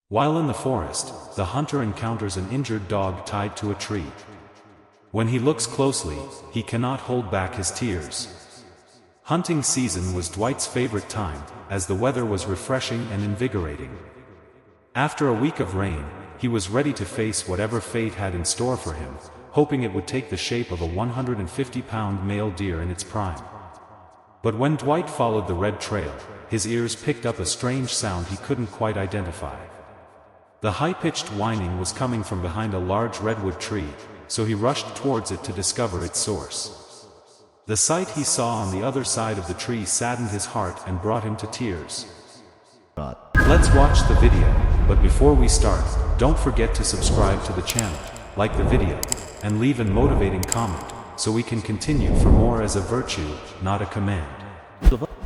While in the forest, the hunter encounters an injured dog tied to a tree. When he looks closely, he cannot hold back his tears. Hunting season was Dwight's favorite time, as the weather was refreshing and invigorating. After a week of rain, he was ready to face whatever fate had in store for him, hoping it would take the shape of a 150-pound male deer in its prime. But when Dwight followed the red trail, his ears picked up a strange sound he couldn't quite identify. The high-pitched whining was coming from behind a large redwood tree, so he rushed towards it to discover its source. The sight he saw on the other side of the tree saddened his heart and brought him to tears. Let's watch the video, but before we start, don't forget to subscribe to the channel, like the video, and leave a motivating comment, so we can continue for more as a virtue, not a command.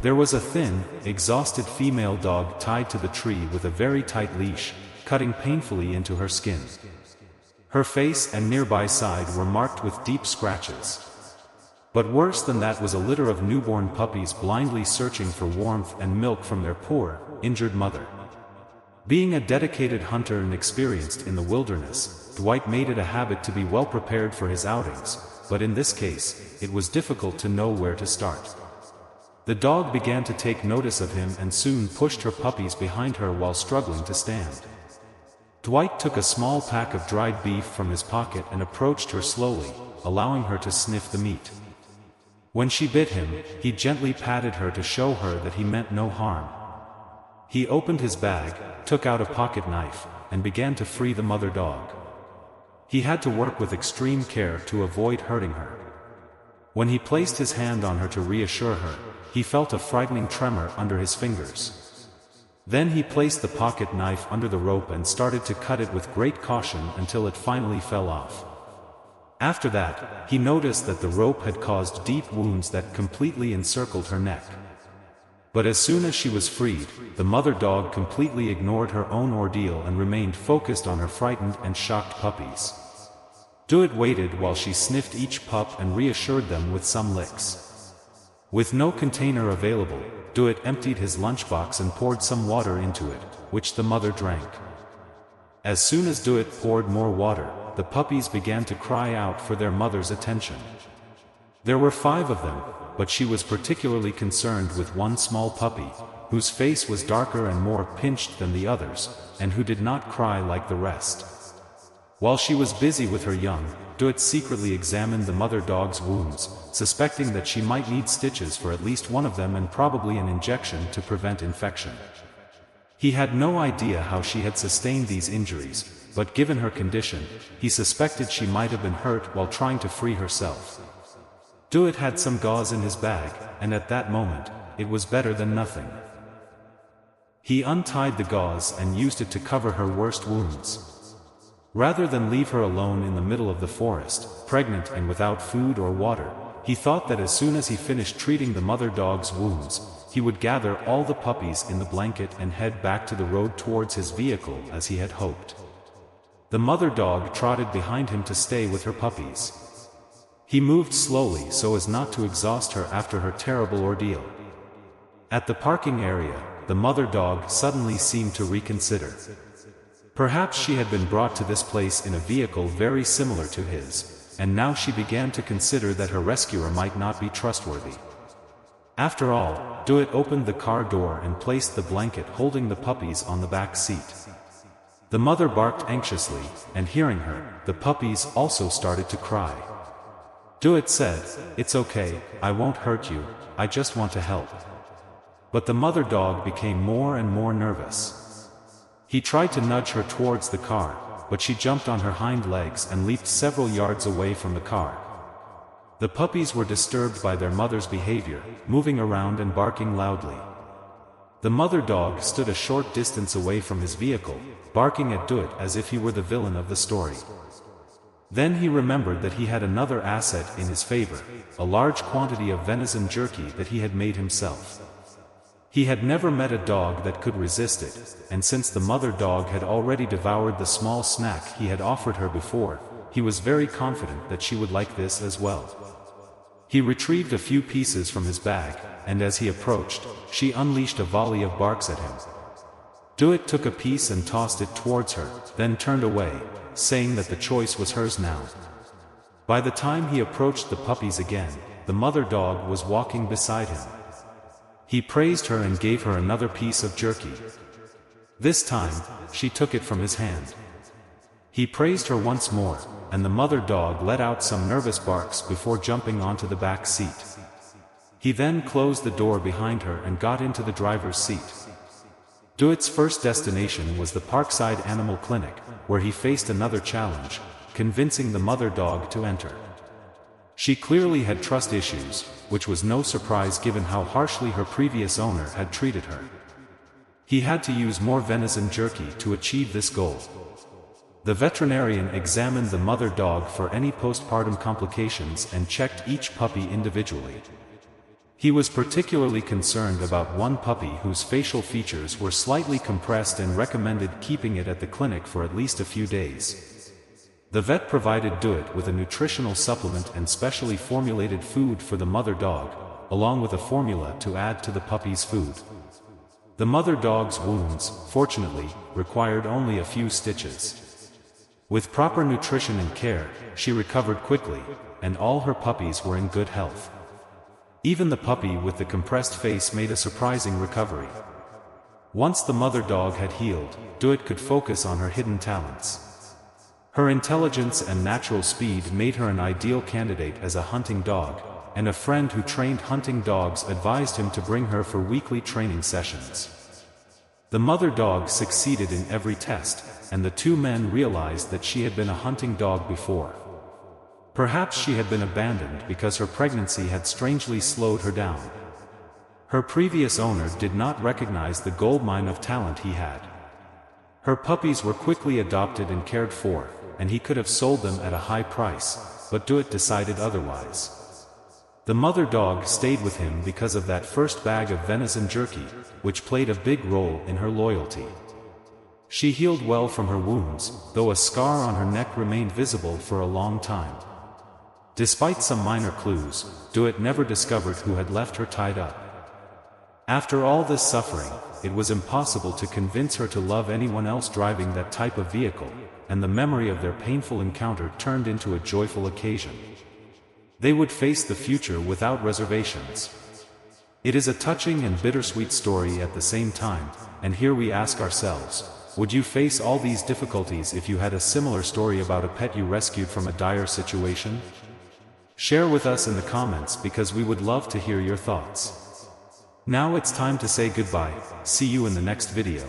There was a thin, exhausted female dog tied to the tree with a very tight leash, cutting painfully into her skin. Her face and nearby side were marked with deep scratches. But worse than that was a litter of newborn puppies blindly searching for warmth and milk from their poor, injured mother. Being a dedicated hunter and experienced in the wilderness, Dwight made it a habit to be well prepared for his outings, but in this case, it was difficult to know where to start. The dog began to take notice of him and soon pushed her puppies behind her while struggling to stand. Dwight took a small pack of dried beef from his pocket and approached her slowly, allowing her to sniff the meat. When she bit him, he gently patted her to show her that he meant no harm. He opened his bag, took out a pocket knife, and began to free the mother dog. He had to work with extreme care to avoid hurting her. When he placed his hand on her to reassure her, he felt a frightening tremor under his fingers. Then he placed the pocket knife under the rope and started to cut it with great caution until it finally fell off. After that, he noticed that the rope had caused deep wounds that completely encircled her neck. But as soon as she was freed, the mother dog completely ignored her own ordeal and remained focused on her frightened and shocked puppies. Dwight waited while she sniffed each pup and reassured them with some licks. With no container available, Dwight emptied his lunchbox and poured some water into it, which the mother drank. As soon as Dwight poured more water, the puppies began to cry out for their mother's attention. There were 5 of them, but she was particularly concerned with one small puppy, whose face was darker and more pinched than the others, and who did not cry like the rest. While she was busy with her young, Dwight secretly examined the mother dog's wounds, suspecting that she might need stitches for at least one of them and probably an injection to prevent infection. He had no idea how she had sustained these injuries, but given her condition, he suspected she might have been hurt while trying to free herself. Dwight had some gauze in his bag, and at that moment, it was better than nothing. He untied the gauze and used it to cover her worst wounds. Rather than leave her alone in the middle of the forest, pregnant and without food or water, he thought that as soon as he finished treating the mother dog's wounds, he would gather all the puppies in the blanket and head back to the road towards his vehicle as he had hoped. The mother dog trotted behind him to stay with her puppies. He moved slowly so as not to exhaust her after her terrible ordeal. At the parking area, the mother dog suddenly seemed to reconsider. Perhaps she had been brought to this place in a vehicle very similar to his, and now she began to consider that her rescuer might not be trustworthy. After all, Dwight opened the car door and placed the blanket holding the puppies on the back seat. The mother barked anxiously, and hearing her, the puppies also started to cry. Dwight said, "It's okay, I won't hurt you, I just want to help." But the mother dog became more and more nervous. He tried to nudge her towards the car, but she jumped on her hind legs and leaped several yards away from the car. The puppies were disturbed by their mother's behavior, moving around and barking loudly. The mother dog stood a short distance away from his vehicle, barking at Dwight as if he were the villain of the story. Then he remembered that he had another asset in his favor, a large quantity of venison jerky that he had made himself. He had never met a dog that could resist it, and since the mother dog had already devoured the small snack he had offered her before, he was very confident that she would like this as well. He retrieved a few pieces from his bag, and as he approached, she unleashed a volley of barks at him. Duet took a piece and tossed it towards her, then turned away, saying that the choice was hers now. By the time he approached the puppies again, the mother dog was walking beside him. He praised her and gave her another piece of jerky. This time, she took it from his hand. He praised her once more, and the mother dog let out some nervous barks before jumping onto the back seat. He then closed the door behind her and got into the driver's seat. Duet's first destination was the Parkside Animal Clinic, where he faced another challenge, convincing the mother dog to enter. She clearly had trust issues, which was no surprise given how harshly her previous owner had treated her. He had to use more venison jerky to achieve this goal. The veterinarian examined the mother dog for any postpartum complications and checked each puppy individually. He was particularly concerned about one puppy whose facial features were slightly compressed and recommended keeping it at the clinic for at least a few days. The vet provided Duet with a nutritional supplement and specially formulated food for the mother dog, along with a formula to add to the puppy's food. The mother dog's wounds, fortunately, required only a few stitches. With proper nutrition and care, she recovered quickly, and all her puppies were in good health. Even the puppy with the compressed face made a surprising recovery. Once the mother dog had healed, Duet could focus on her hidden talents. Her intelligence and natural speed made her an ideal candidate as a hunting dog, and a friend who trained hunting dogs advised him to bring her for weekly training sessions. The mother dog succeeded in every test, and the two men realized that she had been a hunting dog before. Perhaps she had been abandoned because her pregnancy had strangely slowed her down. Her previous owner did not recognize the goldmine of talent he had. Her puppies were quickly adopted and cared for, and he could have sold them at a high price, but Duet decided otherwise. The mother dog stayed with him because of that first bag of venison jerky, which played a big role in her loyalty. She healed well from her wounds, though a scar on her neck remained visible for a long time. Despite some minor clues, Duet never discovered who had left her tied up. After all this suffering, it was impossible to convince her to love anyone else driving that type of vehicle, and the memory of their painful encounter turned into a joyful occasion. They would face the future without reservations. It is a touching and bittersweet story at the same time, and here we ask ourselves, would you face all these difficulties if you had a similar story about a pet you rescued from a dire situation? Share with us in the comments because we would love to hear your thoughts. Now it's time to say goodbye, see you in the next video.